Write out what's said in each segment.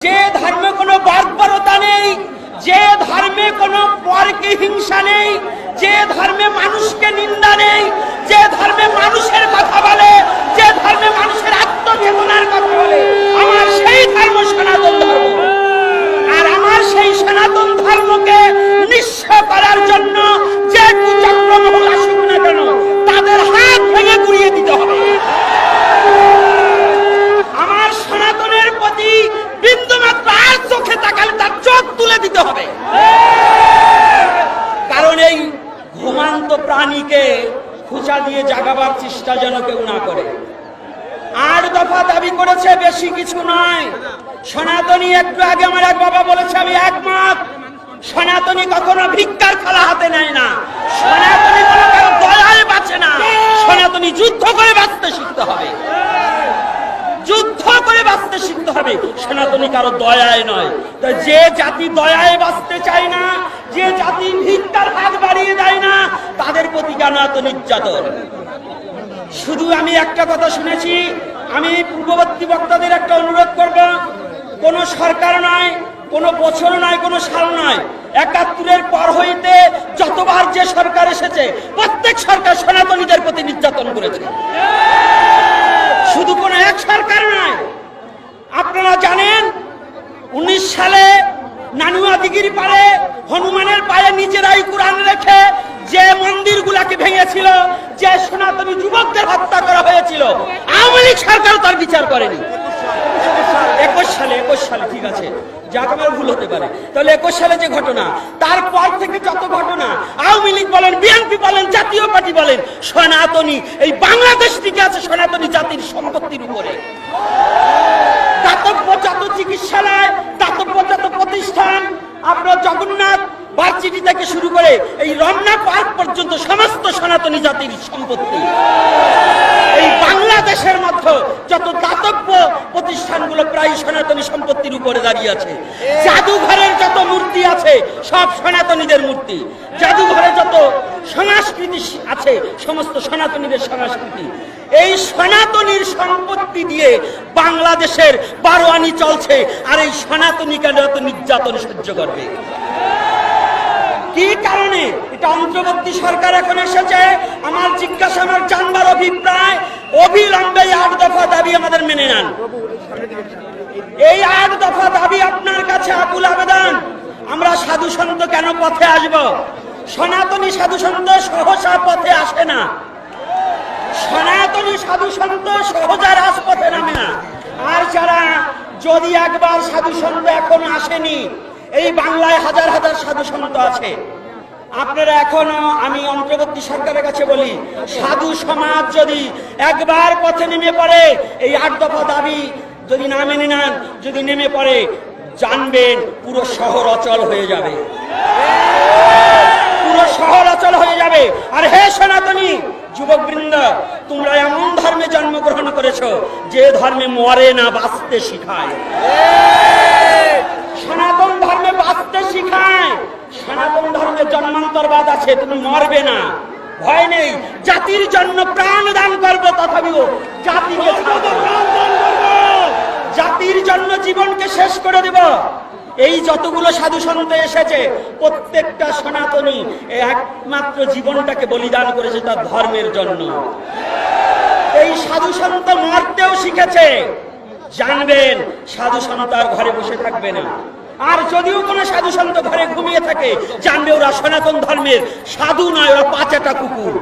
যে ধর্মে কোনো বর্বরতা নেই, যে ধর্মে কোনো পরকে হিংসা নেই, যে ধর্মে মানুষকে নিন্দা নেই, যে ধর্মে মানুষের কথা বলে, যে ধর্মে মানুষের আত্মচেতনার কথা বলে, আমার সেই ধর্ম সনাতন ধর্ম। আর আমার সেই সনাতন ধর্মকে নিঃস্ব করার জন্য যে কুচক্রমহল আসুক না কেন, তাদের হাত ভেঙে গুড়িয়ে দিতে হবে। আমার সনাতনের প্রতি বিন্দুমাত্র আর চোখে তাকালে তার চোখ তুলে দিতে হবে। কারণ এই ঘুমান্ত প্রাণীকে খুঁচা দিয়ে জাগাবার চেষ্টা যেন কেউ না করে। 8 দফা দাবি করেছে, বেশি কিছু নয়। সনাতনী একটু আগে আমার এক বাবা বলেছে, আমি একমত। সনাতনী কখনো ভিক্ষার থালা হাতে নেয় না, সনাতনী কোনো কারো দয়ায় বাঁচে না। সনাতনী যুদ্ধ করে বাঁচতে শিখতে হবে, যুদ্ধ করে বাঁচতে শিখতে হবে। সনাতনী কারো দয়ায় নয়। যে জাতি দয়ায় বাঁচতে চায় না, যে জাতি ভিক্ষার হাত বাড়িয়ে দেয় না, তাদের প্রতি কেন এত নির্যাতন? শুধু আমি একটা কথা শুনেছি, আমি পূর্ববর্তী বক্তাদের একটা অনুরোধ করব, কোন সরকার নয়, কোন বছর নয়, কোন সাল নয়, ৭১-এর পর হইতে যতবার যে সরকার এসেছে, প্রত্যেক সরকার সনাতনীদের প্রতি নির্যাতন করেছে। শুধু কোন এক সরকার নয়। আপনারা জানেন 19 সালে নানুয়া দিঘির পাড়ে হনুমানের পায়ে নিজেরাই কোরআন রেখে যে মন্দিরগুলাকে ভেঙেছিল, যে সনাতনী যুবকদের হত্যা করা হয়েছিল, আওয়ামী লীগ সরকার তার বিচার করেনি। 21 সালে ঠিক আছে, যাক আমার ভুল হতে পারে, তাহলে 21 সালে যে ঘটনা, তারপর থেকে যত ঘটনা, আওয়ামী লীগ বলেন, বিএনপি বলেন, জাতীয় পার্টি বলেন, সনাতনী এই বাংলাদেশ টিকে আছে সনাতনী জাতির সম্পত্তির উপরে। দাতব্য যত চিকিৎসালয়, দাতব্য যত প্রতিষ্ঠান, আপনার জগন্নাথ ভার্সিটি থেকে শুরু করে এই রমনা পার্ক পর্যন্ত সমস্ত সনাতনী জাতির সম্পত্তি। এই বাংলাদেশের মধ্যে যত দাতব্য প্রতিষ্ঠানগুলো প্রায় সনাতনী সম্পত্তির উপরে দাঁড়িয়ে আছে। জাদুঘরের যত মূর্তি আছে সব সনাতনীদের মূর্তি। জাদুঘরে যত সংস্কৃতি আছে সমস্ত সনাতনীদের সংস্কৃতি। এই সনাতনীর সম্পত্তি দিয়ে বাংলাদেশের 12 আনি চলছে, আর এই সনাতনী কেন এত নির্যাতন সহ্য করবে? কি কারণে? এটা অন্তর্বর্তী সরকার এখন এসেছে, আমার জিজ্ঞাসা, আমার জানবার অভিপ্রায়, অবিলম্বে 8 দফা দাবি আমাদের মেনে নেন। এই 8 দফা দাবি আপনার কাছে আকুল আবেদন। আমরা সাধু সন্ত কেন পথে আসব? সনাতনী সাধু সন্ত সহসা পথে আসে না, সনাতনী সাধু সন্ত সহজা রাজপথে নামে না। আর যারা যদি একবার সাধু সন্ত এখন আসেনি, এই বাংলায় হাজার হাজার সাধু সন্ত আছে। আপনারা এখনো, আমি অন্তর্বর্তী সরকারের কাছে বলি, সাধু সমাজ যদি একবার পথে নেমে পড়ে, এই 8 দফা দাবি যদি না মেনে নেন, যদি নেমে পড়ে, জানবেন পুরো শহর অচল হয়ে যাবে, পুরো শহর অচল হয়ে যাবে। আর হে সনাতনী যুবকবৃন্দ, তোমরা এমন ধর্মে জন্মগ্রহণ করেছো যে ধর্মে মরে না, বাঁচতে শিখায়। সনাতন ধর্মে বাঁচতে শিখায়। সনাতন ধর্মে জন্মান্তরবাদ আছে, তুমি মরবে না, ভয় নেই। জাতির জন্য প্রাণ দান করবো, তথাপিও জাতিকে জাতির জন্য জীবনকে শেষ করে দেব। এই যতগুলো সাধু সন্ত এসেছে, প্রত্যেকটা সনাতনী একমাত্র জীবনটাকে বলিদান করেছে তার ধর্মের জন্য। এই সাধু সন্ত মরতেও শিখেছে। জানবেন সাধু সন্ত আর ঘরে বসে থাকবে না। আর যদিও কোনো সাধু সন্ত ঘরে ঘুমিয়ে থাকে, জানবে ওরা সনাতন ধর্মের সাধু নয়, ওরা পাচাটা কুকুর।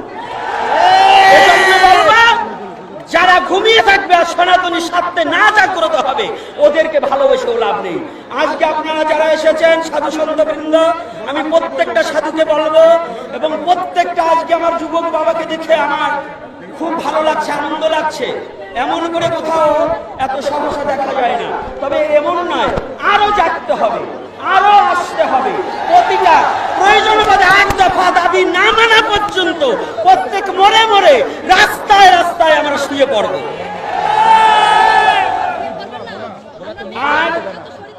যারা ঘুমিয়ে থাকবে আর সনাতনী স্বার্থে না জাগ্রত হবে, ওদেরকে ভালোবেসেও লাভ নেই। আজকে আপনারা যারা এসেছেন সাধু সন্ত বৃন্দ, আমি প্রত্যেকটা সাধুকে বলবো, এবং প্রত্যেকটা, আজকে আমার যুবক বাবাকে দেখে আমার খুব ভালো লাগছে, আনন্দ লাগছে। এমন করে কোথাও এত সমস্যা দেখা যায় না। তবে এমন নয়, আরো জাগতে হবে, আরো আসতে হবে। প্রতিটা প্রয়োজন বোধে 8 দফা দাবি না মানা পর্যন্ত প্রত্যেক মরে মরে রাস্তায় রাস্তায় আমরা শুয়ে পড়ব।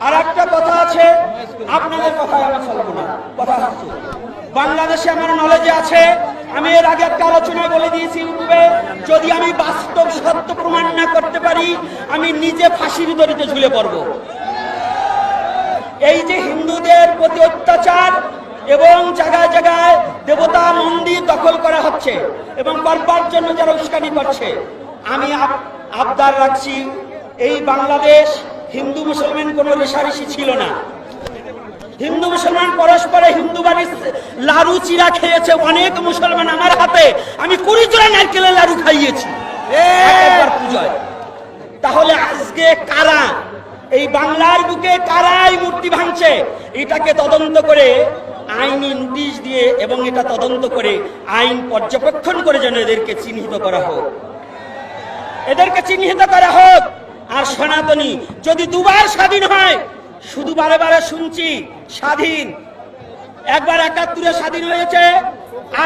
আর একটা কথা আছে, আপনাদের কথায় আমার চলবো না। কথা হচ্ছে বাংলাদেশে আমার নলেজে আছে, আমি এর আগে একটা আলোচনায় বলে দিয়েছি ইউটিউবে, যদি আমি বাস্তব সত্য প্রমাণ না করতে পারি, আমি নিজে ফাঁসির দড়িতে ঝুলে পড়ব। এই যে হিন্দুদের প্রতি অত্যাচার এবং জায়গায় জায়গায় দেবতা মন্দির দখল করা হচ্ছে এবং করবার জন্য যারা উস্কানি করছে, আমি আবদার রাখছি, এই বাংলাদেশ হিন্দু মুসলমান কোনো রেশারেশি ছিল না। হিন্দু মুসলমান পরস্পরে হিন্দু বাড়ির লাড়ু চিরা খেয়েছে অনেক মুসলমান। আমার হাতে আমি 20 জোড়া নারকেলের লাড়ু খাইয়েছি একবার পূজায়। তাহলে আজকে কারা এই বাংলার বুকে কারা এই মূর্তি ভাঙছে, এটাকে তদন্ত করে আইনি নোটিশ দিয়ে এবং এটা তদন্ত করে আইন পর্যবেক্ষণ করে যেন এদেরকে চিহ্নিত করা হোক, এদেরকে চিহ্নিত করা হোক। আর সনাতনী যদি দুবার স্বাধীন হয়, শুধু বারে বারে শুনছি স্বাধীন, একবার 71-এ স্বাধীন হয়েছে,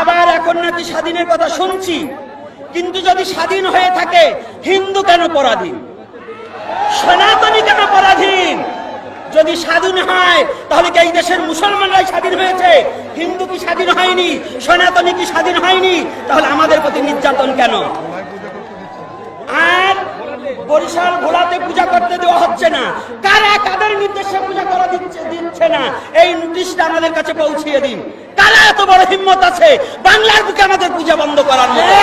আবার এখন নাকি স্বাধীনের কথা শুনছি। কিন্তু যদি স্বাধীন হয়ে থাকে, হিন্দু কেন পরাধীন, সনাতনী কেন পরাধীন? যদি স্বাধীন হয় তাহলে কি এই দেশের মুসলমানরাই স্বাধীন হয়েছে? হিন্দু কি স্বাধীন হয়নি? সনাতনী কি স্বাধীন হয়নি? তাহলে আমাদের প্রতি নির্যাতন কেন? আর বরিশাল ঘোড়াতে পূজা করতে দেওয়া হচ্ছে না, কারা কাদের নির্দেশে পূজা করা দিচ্ছে না, এই নোটিশটা আমাদের কাছে পৌঁছিয়ে দিন। কারা এত বড় হিম্মত আছে বাংলার বুকে আমাদের পূজা বন্ধ করার মতো?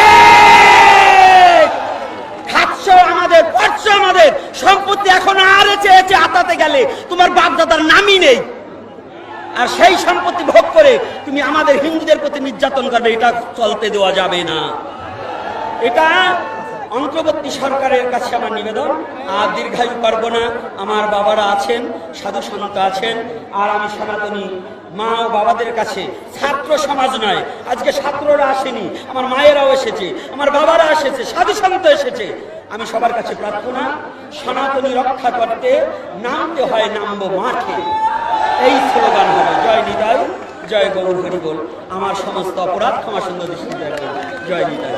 খাচ্ছ আমাদের, পড়ছ আমাদের সম্পত্তি, এখন আর চেয়েছে আতাতে গেলে তোমার বাপ দাদার নামই নেই, আর সেই সম্পত্তি ভোগ করে তুমি আমাদের হিন্দুদের প্রতি নির্যাতন করবে, এটা চলতে দেওয়া যাবে না। এটা অন্তর্বর্তী সরকারের কাছে আমার নিবেদন। আর দীর্ঘায়ু পারবো না, আমার বাবারা আছেন, সাধু সন্ত আছেন, আর আমি সনাতনী মা ও বাবাদের কাছে, ছাত্র সমাজ নয়, আজকে ছাত্ররা আসেনি, আমার মায়েরাও এসেছে, আমার বাবারা এসেছে, সাধু সন্ত এসেছে, আমি সবার কাছে প্রার্থনা, সনাতনী রক্ষা করতে নামতে হয়, নামবো মাঠে, এই স্লোগান হবে। জয় নিতাই, জয় গৌর হরি বল। আমার সমস্ত অপরাধ ক্ষমা সুন্দর দৃষ্টিতে রাখবেন। জয় নিতাই।